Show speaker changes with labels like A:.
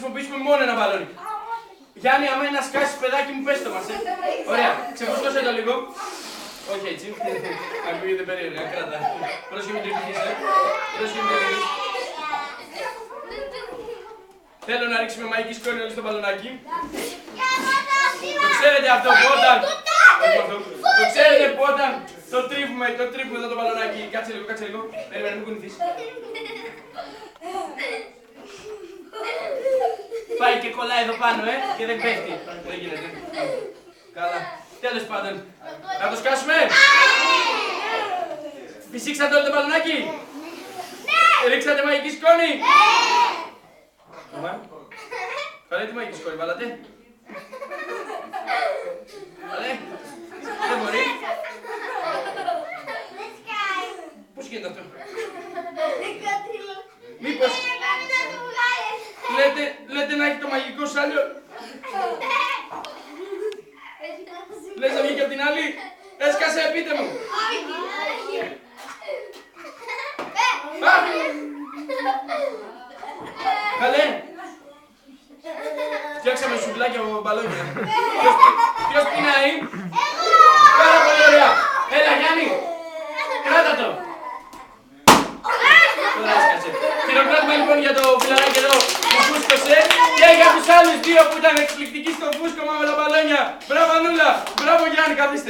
A: χρησιμοποιήσουμε μόνο ένα μπαλόνι. Γιάννη, άμα να σκάσεις παιδάκι μου, πες το μας. Ωραία, ξεφουσκώσε το λίγο. Όχι έτσι. Ακούγεται περίεργα, κράτα. Πρόσεχε μην τρυπηθείς, πρόσεχε μην τρυπηθείς. Θέλω να ρίξουμε μαγική σκόνη όλοι στο μπαλονάκι. Το ξέρετε αυτό που όταν... Το ξέρετε που όταν το τρίβουμε εδώ το μπαλονάκι. Κάτσε λίγο, κάτσε λίγο. Περίμενε, μην κουνηθείς. Πάει και κολλάει εδώ πάνω, και δεν πέφτει. Δεν γίνεται. Καλά. Τέλος πάντων. Να το σκάσουμε. Φυσήξατε όλο το μπαλονάκι. Ρίξατε μαγική σκόνη. Καλέ τη μαγική σκόνη, βάλατε. Καλέ. Δεν μπορεί. Πώς γίνεται αυτό. Μήπως λέτε να έχει το μαγικό σάλιο. Λες να βγει και απ' την άλλη. Έσκασε, πείτε μου. Καλέ. Φτιάξαμε σουβλάκια από μπαλόνια. Ποιος πεινάει. Πάρα πολύ ωραία. Έλα Γιάννη. Κράτα το. Τώρα έσκασε. Χειροκρότημα λοιπόν για το φιλαράκι εδώ που φούσκωσε και για τους άλλους δύο που ήταν εκπληκτικοί στο φούσκωμα με τα μπαλόνια. Μπράβο Ανούλα. Μπράβο Γιάννη, καθίστε.